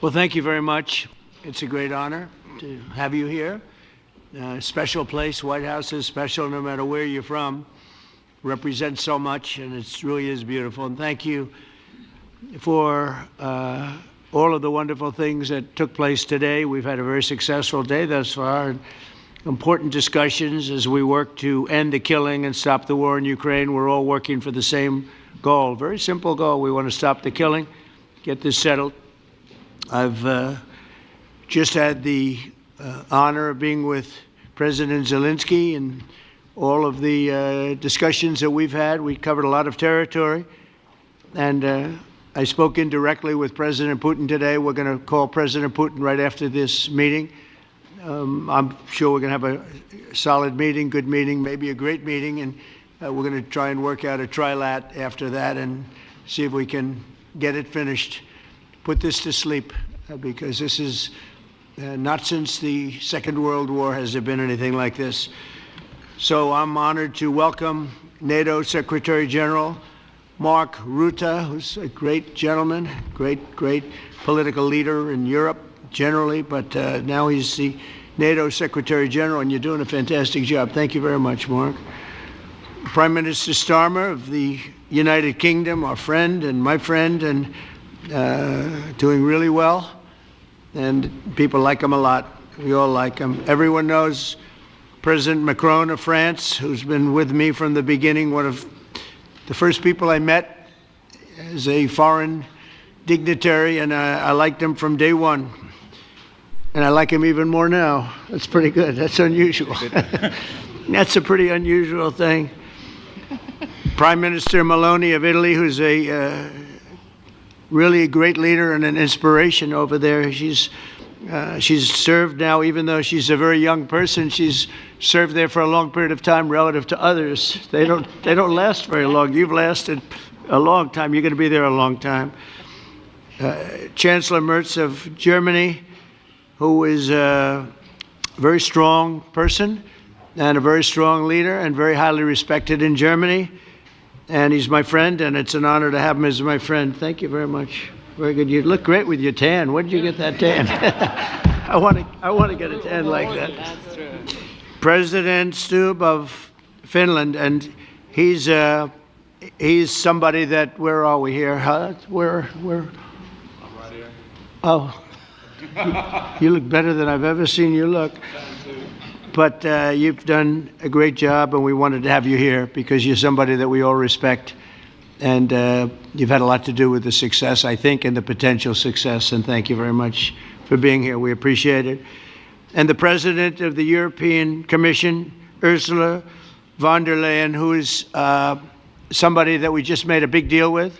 Well, thank you very much. It's a great honor to have you here. Special place. White House is special no matter where you're from. Represents so much, and it really is beautiful. And thank you for all of the wonderful things that took place today. We've had a very successful day thus far, and important discussions as we work to end the killing and stop the war in Ukraine. We're all working for the same goal, very simple goal. We want to stop the killing, get this settled. I've just had the honor of being with President Zelensky and all of the discussions that we've had. We covered a lot of territory, and I spoke indirectly with President Putin today. We're going to call President Putin right after this meeting. I'm sure we're going to have a solid meeting, good meeting, maybe a great meeting, and we're going to try and work out a trilat after that and see if we can get it finished, put this to sleep, because this is not since the Second World War has there been anything like this. So I'm honored to welcome NATO Secretary General Mark Rutte, who's a great gentleman, great political leader in Europe generally, but now he's the NATO Secretary General, and you're doing a fantastic job. Thank you very much, Mark. Prime Minister Starmer of the United Kingdom, our friend and my friend, and doing really well, and people like him a lot. We all like him. Everyone knows President Macron of France, who's been with me from the beginning, one of the first people I met as a foreign dignitary, and I liked him from day one. And I like him even more now. That's pretty good. That's unusual. That's a pretty unusual thing. Prime Minister Meloni of Italy, who's a really a great leader and an inspiration over there. She's served now, even though she's a very young person, she's served there for a long period of time relative to others. They don't last very long. You've lasted a long time. You're going to be there a long time. Chancellor Merz of Germany, who is a very strong person and a very strong leader and very highly respected in Germany. And he's my friend, and it's an honor to have him as my friend. Thank you very much. Very good. You look great with your tan. Where did you get that tan? I want to get a tan like that. That's true. President Stubb of Finland, and he's somebody that, where are we here? Where? I'm right here. Oh. You look better than I've ever seen you look. But you've done a great job, and we wanted to have you here because you're somebody that we all respect. And you've had a lot to do with the success, I think, and the potential success. And thank you very much for being here. We appreciate it. And the President of the European Commission, Ursula von der Leyen, who is somebody that we just made a big deal with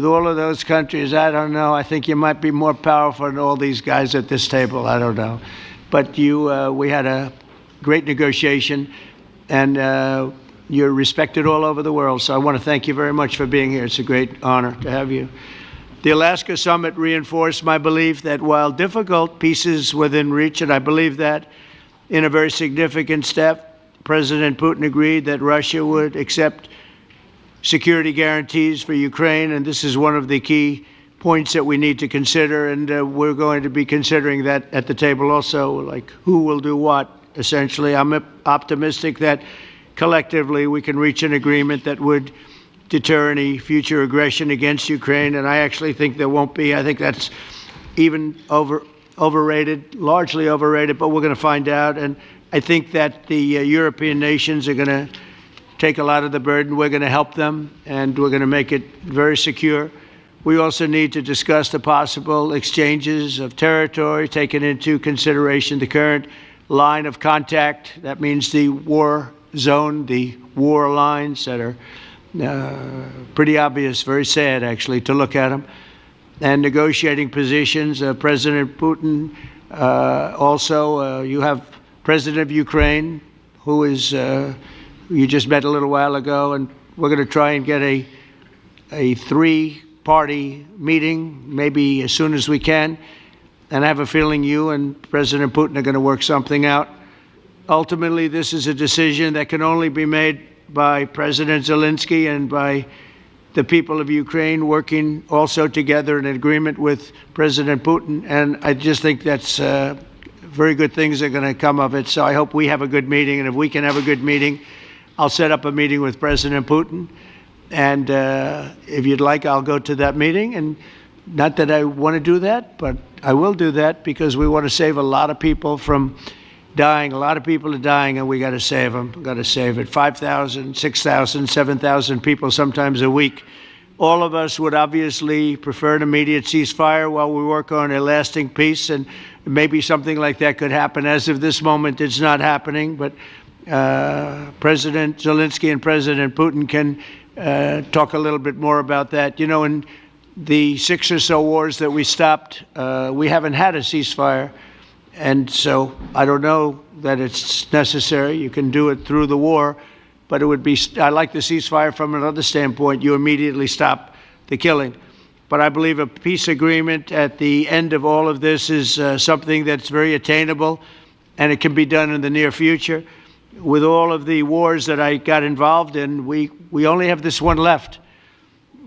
all of those countries. I don't know. I think you might be more powerful than all these guys at this table. I don't know. But we had a great negotiation, and you're respected all over the world. So I want to thank you very much for being here. It's a great honor to have you. The Alaska Summit reinforced my belief that while difficult, peace is within reach, and I believe that in a very significant step, President Putin agreed that Russia would accept security guarantees for Ukraine, and this is one of the key points that we need to consider, and we're going to be considering that at the table also, like who will do what, essentially. I'm optimistic that collectively we can reach an agreement that would deter any future aggression against Ukraine, and I actually think there won't be. I think that's even overrated, largely overrated, but we're going to find out, and I think that the European nations are going to take a lot of the burden. We're going to help them, and we're going to make it very secure. We also need to discuss the possible exchanges of territory, taking into consideration the current line of contact. That means the war zone, the war lines that are pretty obvious, very sad actually to look at them, and negotiating positions. President Putin, also you have President of Ukraine, who is you just met a little while ago, and we're going to try and get a three-party meeting, maybe as soon as we can. And I have a feeling you and President Putin are going to work something out. Ultimately, this is a decision that can only be made by President Zelensky and by the people of Ukraine working also together in agreement with President Putin. And I just think that's very good things are going to come of it. So I hope we have a good meeting. And if we can have a good meeting, I'll set up a meeting with President Putin. And if you'd like, I'll go to that meeting. And not that I want to do that, but I will do that because we want to save a lot of people from dying. A lot of people are dying, and we got to save them. Got to save it. 5,000, 6,000, 7,000 people sometimes a week. All of us would obviously prefer an immediate ceasefire while we work on a lasting peace, and maybe something like that could happen. As of this moment, it's not happening, but President Zelensky and President Putin can talk a little bit more about that. You know, in the 6 or so wars that we stopped, we haven't had a ceasefire. And so I don't know that it's necessary. You can do it through the war, but it would be, I like the ceasefire from another standpoint. You immediately stop the killing. But I believe a peace agreement at the end of all of this is something that's very attainable, and it can be done in the near future. With all of the wars that I got involved in, we only have this one left.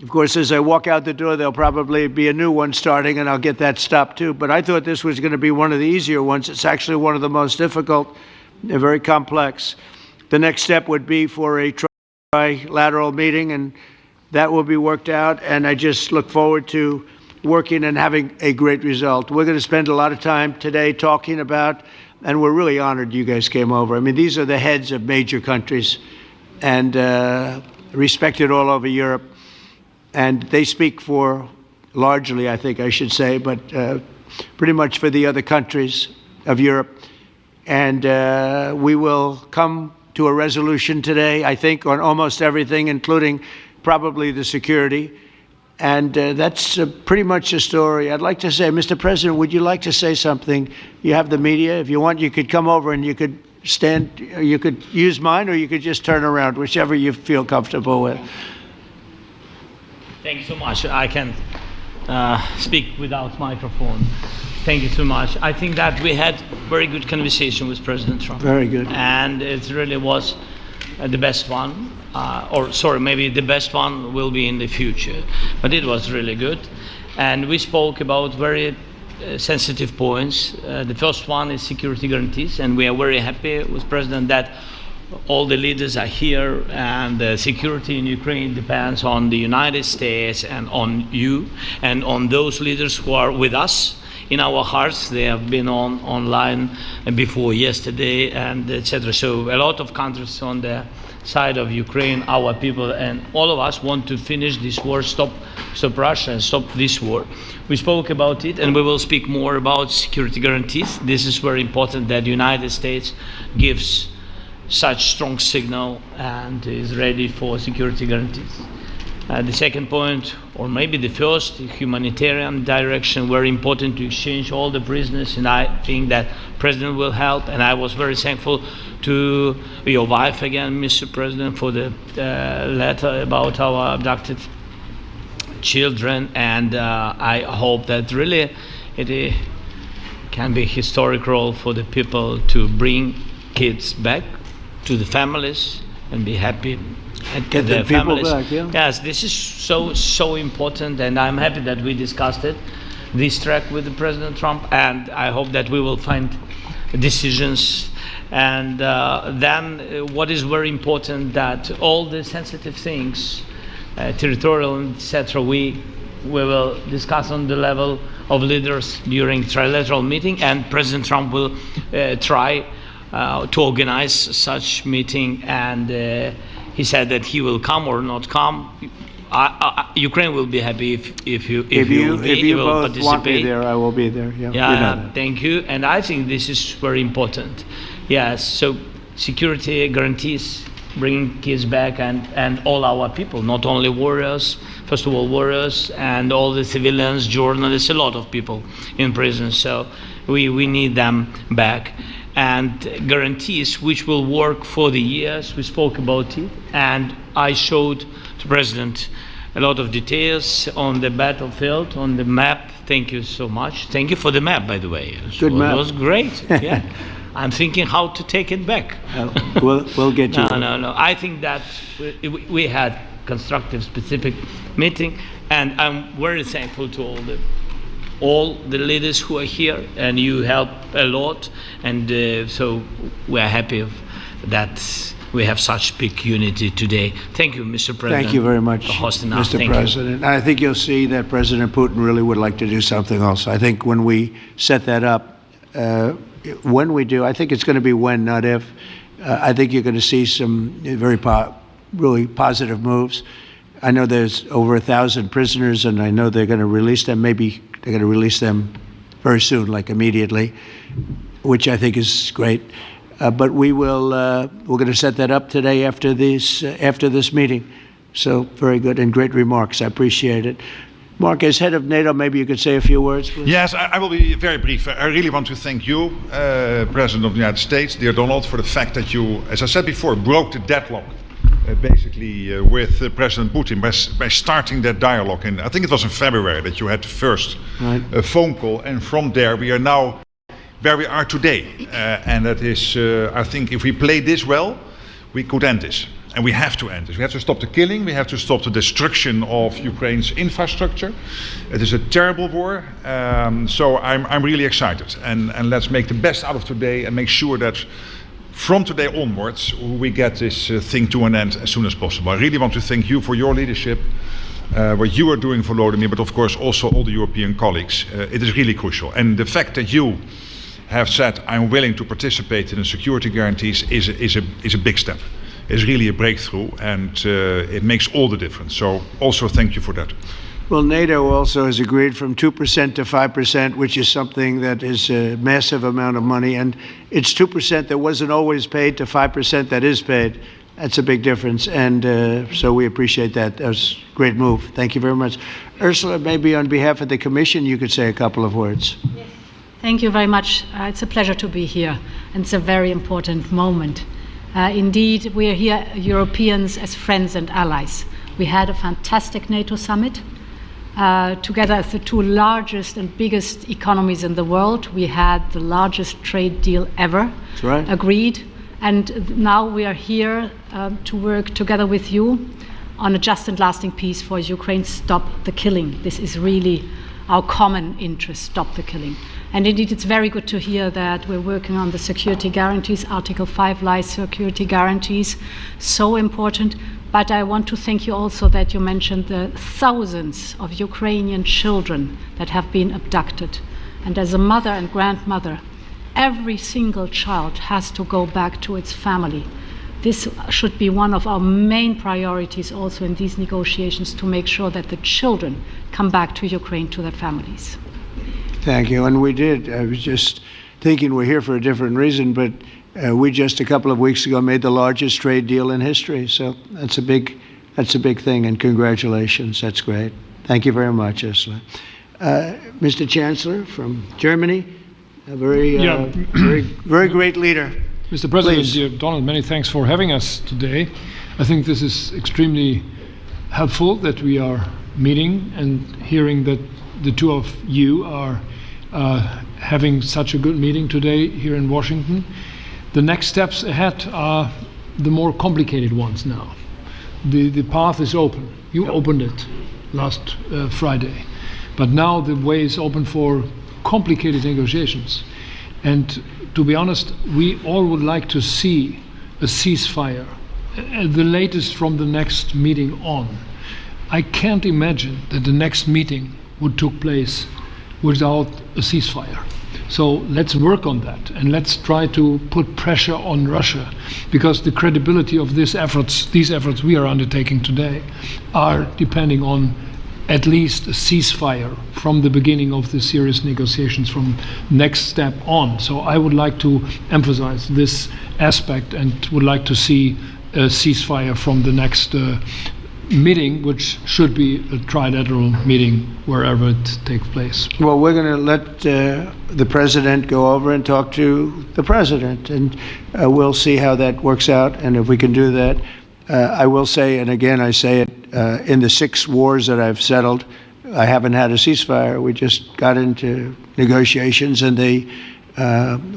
Of course, as I walk out the door, there'll probably be a new one starting, and I'll get that stopped too. But I thought this was going to be one of the easier ones. It's actually one of the most difficult. They're very complex. The next step would be for a trilateral meeting, and that will be worked out. And I just look forward to working and having a great result. We're going to spend a lot of time today talking about, and we're really honored you guys came over. I mean, these are the heads of major countries and respected all over Europe. And they speak for, largely, I think I should say, but pretty much for the other countries of Europe. And we will come to a resolution today, I think, on almost everything, including probably the security. And that's pretty much the story. I'd like to say, Mr. President, would you like to say something? You have the media. If you want, you could come over and you could stand, you could use mine, or you could just turn around, whichever you feel comfortable with. Thank you so much. I can speak without microphone. Thank you so much. I think that we had very good conversation with President Trump. Very good. And it really was the best one. Or sorry, maybe the best one will be in the future. But it was really good. And we spoke about very sensitive points. The first one is security guarantees. And we are very happy with President that all the leaders are here, and the security in Ukraine depends on the United States and on you and on those leaders who are with us in our hearts. They have been online before yesterday, and etc. So a lot of countries on the side of Ukraine, our people and all of us want to finish this war, stop Russia and stop this war. We spoke about it, and we will speak more about security guarantees. This is very important that the United States gives such strong signal and is ready for security guarantees. The second point, or maybe the first, humanitarian direction, very important to exchange all the prisoners, and I think that President will help. And I was very thankful to your wife again, Mr. President, for the letter about our abducted children, and I hope that really it can be a historic role for the people to bring kids back to the families and be happy and get the people back. Yeah. Yes, this is so important, and I'm happy that we discussed it, this track with the President Trump, and I hope that we will find decisions. And then what is very important, that all the sensitive things, territorial, etc., we will discuss on the level of leaders during trilateral meeting, and President Trump will try to organize such meeting, and he said that he will come or not come. Ukraine will be happy if you will both want me there, I will be there. Yeah, yeah, thank you. And I think this is very important. Yes, so security guarantees, bringing kids back, and all our people, not only warriors, first of all warriors, and all the civilians, journalists, a lot of people in prison. So we need them back. And guarantees which will work for the years. We spoke about it, and I showed the President a lot of details on the battlefield, on the map. Thank you so much. Thank you for the map, by the way. Good map. It was great. Yeah. I'm thinking how to take it back. We'll get you. No. I think that we had constructive, specific meeting. And I'm very thankful to all the leaders who are here, and you help a lot. And so we are happy that we have such big unity today. Thank you, Mr. President. Thank you very much, for hosting us. Mr. President. I think you'll see that President Putin really would like to do something else. I think when we set that up, when we do, I think it's going to be when, not if. I think you're going to see some really positive moves. I know there's over 1,000 prisoners, and I know they're going to release them. Maybe they're going to release them very soon, like immediately, which I think is great. But we're going to set that up today after this meeting. So very good and great remarks. I appreciate it. Mark, as head of NATO, maybe you could say a few words, please. Yes, I will be very brief. I really want to thank you, President of the United States, dear Donald, for the fact that you, as I said before, broke the deadlock basically with President Putin by starting that dialogue. And I think it was in February that you had the first phone call, and from there we are now where we are today. And that is, I think if we play this well, we could end this. And we have to end this. We have to stop the killing. We have to stop the destruction of Ukraine's infrastructure. It is a terrible war. So I'm really excited. And let's make the best out of today and make sure that from today onwards we get this thing to an end as soon as possible. I really want to thank you for your leadership, what you are doing for Volodymyr, but of course also all the European colleagues. It is really crucial. And the fact that you have said I'm willing to participate in the security guarantees is a big step. It's really a breakthrough, and it makes all the difference. So also thank you for that. Well, NATO also has agreed from 2% to 5%, which is something that is a massive amount of money. And it's 2% that wasn't always paid to 5% that is paid. That's a big difference. And so we appreciate that. That was a great move. Thank you very much. Ursula, maybe on behalf of the Commission, you could say a couple of words. Yes. Thank you very much. It's a pleasure to be here. And it's a very important moment. Indeed, we are here, Europeans, as friends and allies. We had a fantastic NATO summit. Together as the two largest and biggest economies in the world, we had the largest trade deal ever agreed. And now we are here to work together with you on a just and lasting peace for Ukraine. Stop the killing. This is really our common interest, stop the killing. And indeed, it's very good to hear that we're working on the security guarantees, Article 5 lies security guarantees, so important. But I want to thank you also that you mentioned the thousands of Ukrainian children that have been abducted. And as a mother and grandmother, every single child has to go back to its family. This should be one of our main priorities also in these negotiations, to make sure that the children come back to Ukraine, to their families. Thank you. And we did. I was just thinking we're here for a different reason, but we just a couple of weeks ago made the largest trade deal in history. So that's a big thing, and congratulations. That's great. Thank you very much, Ursula. Mr. Chancellor from Germany, a very great leader. Mr. President, Please. dear Donald, many thanks for having us today. I think this is extremely helpful that we are meeting and hearing that the two of you are having such a good meeting today here in Washington. The next steps ahead are the more complicated ones now. The path is open. You opened it last Friday. But now the way is open for complicated negotiations. And to be honest, we all would like to see a ceasefire, the latest from the next meeting on. I can't imagine that the next meeting would take place without a ceasefire. So let's work on that, and let's try to put pressure on Russia, because the credibility of these efforts we are undertaking today are depending on at least a ceasefire from the beginning of the serious negotiations from next step on. So I would like to emphasize this aspect and would like to see a ceasefire from the next meeting, which should be a trilateral meeting wherever it takes place. Well, we're going to let the president go over and talk to the president, and we'll see how that works out, and if we can do that. I will say, and again I say it, in the 6 wars that I've settled, I haven't had a ceasefire. We just got into negotiations, and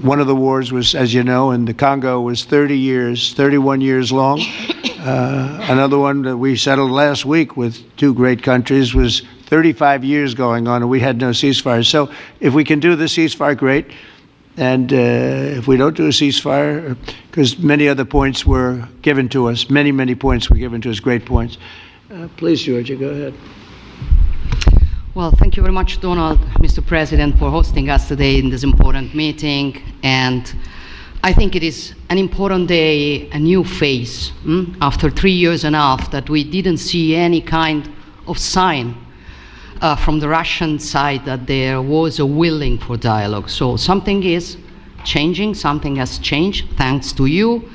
one of the wars was, as you know, in the Congo was 31 years long. Another one that we settled last week with two great countries was 35 years going on, and we had no ceasefire. So if we can do the ceasefire, great. And if we don't do a ceasefire, because many other points were given to us, many points were given to us, great points. Please, Georgia, go ahead. Well, thank you very much, Donald, Mr. President, for hosting us today in this important meeting. And I think it is an important day, a new phase, after 3 years and a half that we didn't see any kind of sign from the Russian side that there was a willing for dialogue. So something is changing, something has changed, thanks to you.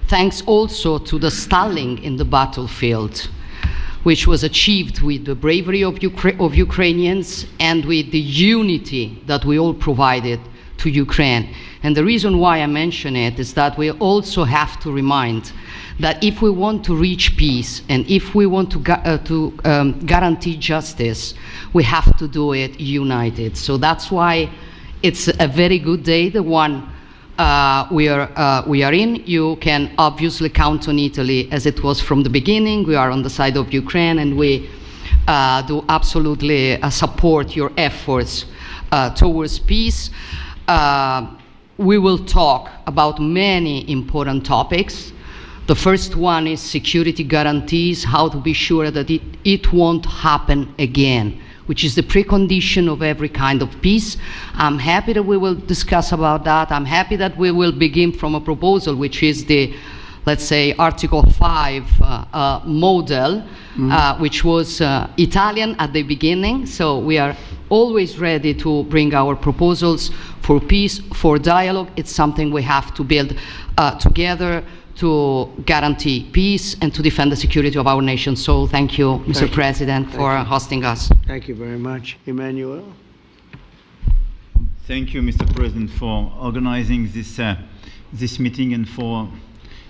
Thanks also to the stalling in the battlefield, which was achieved with the bravery of Ukrainians and with the unity that we all provided to Ukraine. And the reason why I mention it is that we also have to remind that if we want to reach peace and if we want to guarantee justice, we have to do it united. So that's why it's a very good day, the one we are in. You can obviously count on Italy as it was from the beginning. We are on the side of Ukraine, and we do absolutely support your efforts towards peace. We will talk about many important topics. The first one is security guarantees, how to be sure that it won't happen again, which is the precondition of every kind of peace. I'm happy that we will discuss about that. I'm happy that we will begin from a proposal, which is the, let's say, Article 5 model, which was Italian at the beginning. So we are always ready to bring our proposals for peace, for dialogue. It's something we have to build together to guarantee peace and to defend the security of our nation. So thank you, Mr. President, for hosting us. Thank you very much. Emmanuel? Thank you, Mr. President, for organizing this meeting and for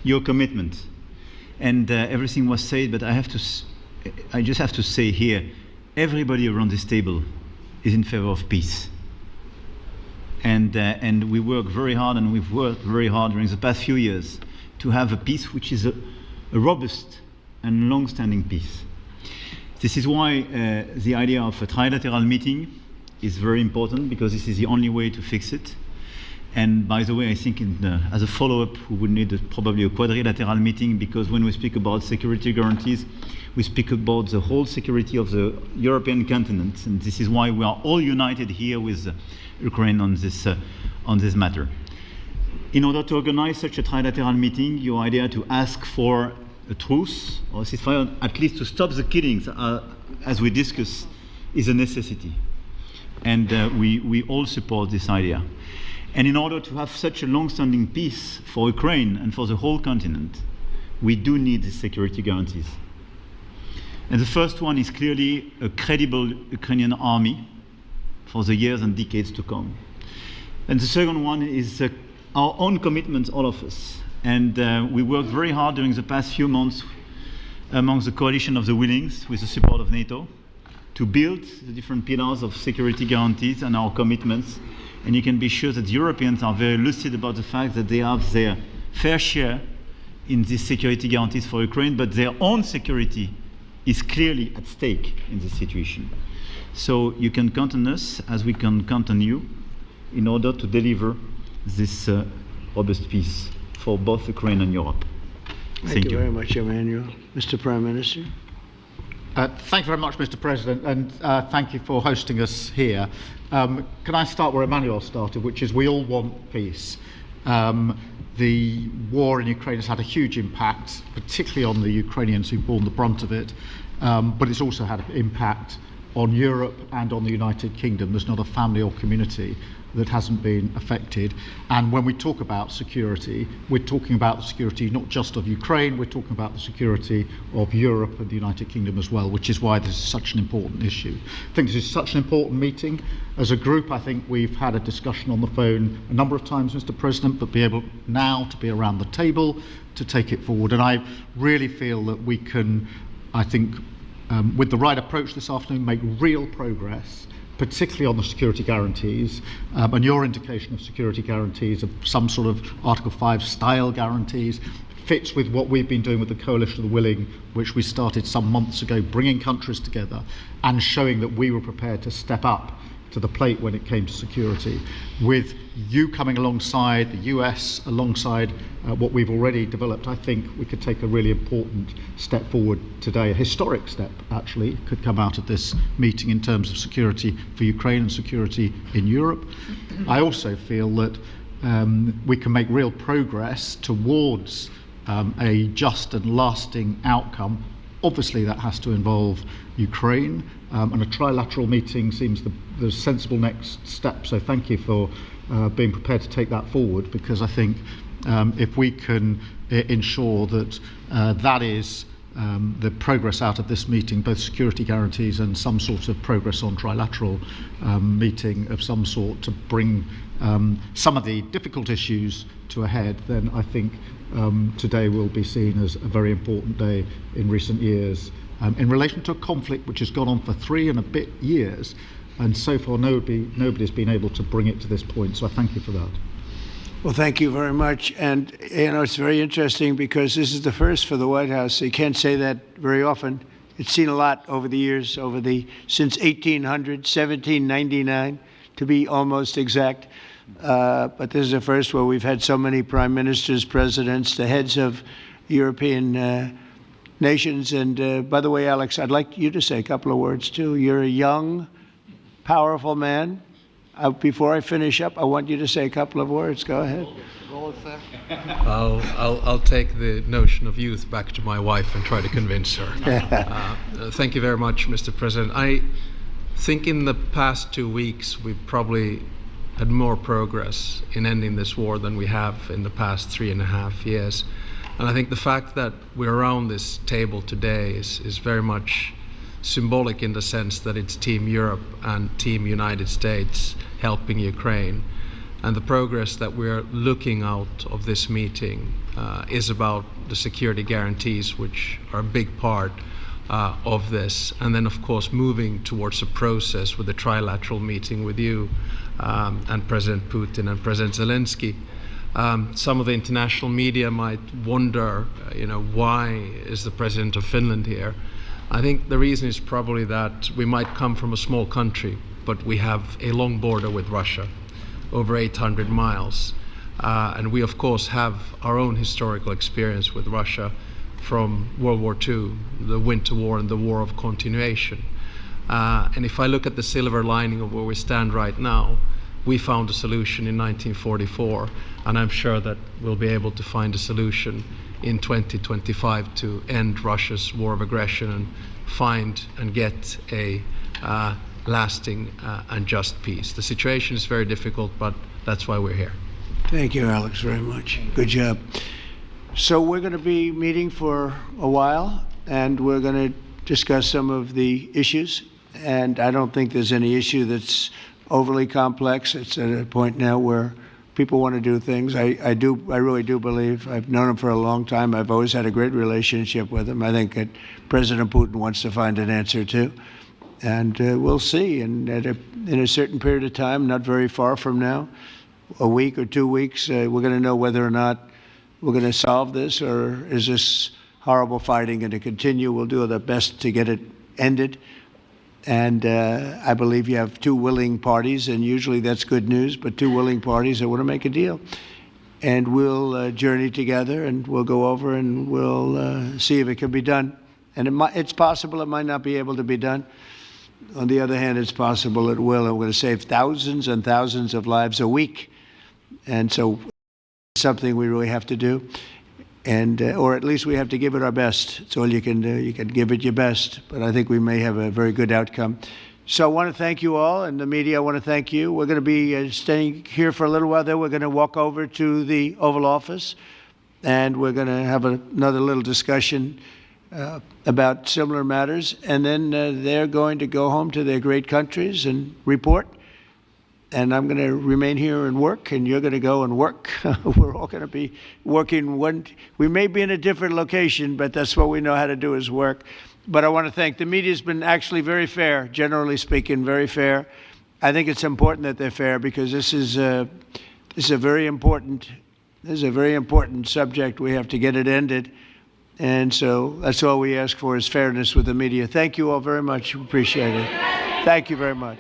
your commitment. And everything was said, but I just have to say here, everybody around this table is in favor of peace. And we work very hard, and we've worked very hard during the past few years to have a peace which is a robust and long-standing peace. This is why the idea of a trilateral meeting is very important, because this is the only way to fix it. And by the way, I think as a follow-up, we would need probably a quadrilateral meeting, because when we speak about security guarantees, we speak about the whole security of the European continent. And this is why we are all united here with Ukraine on this matter. In order to organize such a trilateral meeting, your idea to ask for a truce or ceasefire, at least to stop the killings, as we discussed, is a necessity. And we all support this idea. And in order to have such a long-standing peace for Ukraine and for the whole continent, we do need these security guarantees. And the first one is clearly a credible Ukrainian army for the years and decades to come. And the second one is our own commitment, all of us. And we worked very hard during the past few months amongst the coalition of the willings, with the support of NATO, to build the different pillars of security guarantees and our commitments. And you can be sure that the Europeans are very lucid about the fact that they have their fair share in these security guarantees for Ukraine, but their own security is clearly at stake in this situation. So you can count on us, as we can count on you, in order to deliver this robust peace for both Ukraine and Europe. Thank you very much, Emmanuel. Mr. Prime Minister? Thank you very much, Mr. President, and thank you for hosting us here. Can I start where Emmanuel started, which is we all want peace. The war in Ukraine has had a huge impact, particularly on the Ukrainians who've borne the brunt of it, but it's also had an impact on Europe and on the United Kingdom. There's not a family or community that hasn't been affected. And when we talk about security, we're talking about the security not just of Ukraine, we're talking about the security of Europe and the United Kingdom as well, which is why this is such an important issue. I think this is such an important meeting. As a group, I think we've had a discussion on the phone a number of times, Mr. President, but be able now to be around the table to take it forward. And I really feel that we can, I think, with the right approach this afternoon, make real progress particularly on the security guarantees, and your indication of security guarantees of some sort of Article 5 style guarantees fits with what we've been doing with the Coalition of the Willing, which we started some months ago, bringing countries together and showing that we were prepared to step up to the plate when it came to security, with you coming alongside the US, alongside what we've already developed. I think we could take a really important step forward today, a historic step actually could come out of this meeting in terms of security for Ukraine and security in Europe. I also feel that we can make real progress towards a just and lasting outcome. Obviously that has to involve Ukraine, and a trilateral meeting seems the sensible next step. So thank you for being prepared to take that forward, because I think if we can ensure that that is the progress out of this meeting, both security guarantees and some sort of progress on trilateral meeting of some sort to bring some of the difficult issues to a head, then I think today will be seen as a very important day in recent years in relation to a conflict which has gone on for 3 and a bit years, and so far nobody's been able to bring it to this point. So I thank you for that. Well, thank you very much. And, you know, it's very interesting because this is the first for the White House. So you can't say that very often. It's seen a lot over the years, since 1800, 1799, to be almost exact. But this is the first where we've had so many prime ministers, presidents, the heads of European nations. And by the way, Alex, I'd like you to say a couple of words too. You're a young, powerful man. Before I finish up, I want you to say a couple of words. Go ahead. I'll take the notion of youth back to my wife and try to convince her. Thank you very much, Mr. President. I think in the past 2 weeks we've probably had more progress in ending this war than we have in the past 3.5 years. And I think the fact that we're around this table today is very much symbolic in the sense that it's Team Europe and Team United States helping Ukraine. And the progress that we're looking out of this meeting is about the security guarantees, which are a big part of this. And then, of course, moving towards a process with a trilateral meeting with you and President Putin and President Zelensky. Some of the international media might wonder, why is the President of Finland here? I think the reason is probably that we might come from a small country, but we have a long border with Russia, over 800 miles. And we, of course, have our own historical experience with Russia from World War II, the Winter War and the War of Continuation. And if I look at the silver lining of where we stand right now, we found a solution in 1944, and I'm sure that we'll be able to find a solution in 2025 to end Russia's war of aggression and find and get a lasting and just peace. The situation is very difficult, but that's why we're here. Thank you, Alex, very much. Good job. So we're going to be meeting for a while, and we're going to discuss some of the issues. And I don't think there's any issue that's overly complex. It's at a point now where people want to do things. I really do believe. I've known him for a long time. I've always had a great relationship with him. I think that President Putin wants to find an answer too. And we'll see. And in a certain period of time, not very far from now, a week or 2 weeks, we're going to know whether or not we're going to solve this, or is this horrible fighting going to continue. We'll do our best to get it ended. And I believe you have 2 willing parties, and usually that's good news, but 2 willing parties that want to make a deal. And we'll journey together, and we'll go over, and we'll see if it can be done. And it's possible it might not be able to be done. On the other hand, it's possible it will. And we're going to save thousands and thousands of lives a week. And so it's something we really have to do. And, or at least we have to give it our best. It's all you can do. You can give it your best. But I think we may have a very good outcome. So I want to thank you all, and the media, I want to thank you. We're going to be staying here for a little while. Then we're going to walk over to the Oval Office, and we're going to have another little discussion about similar matters. And then they're going to go home to their great countries and report. And I'm going to remain here and work, and you're going to go and work. We're all going to be working. We may be in a different location, but that's what we know how to do, is work. But I want to thank the media. Has been actually very fair, generally speaking, very fair. I think it's important that they're fair because this is a very important subject. We have to get it ended. And so that's all we ask for is fairness with the media. Thank you all very much. Appreciate it. Thank you very much.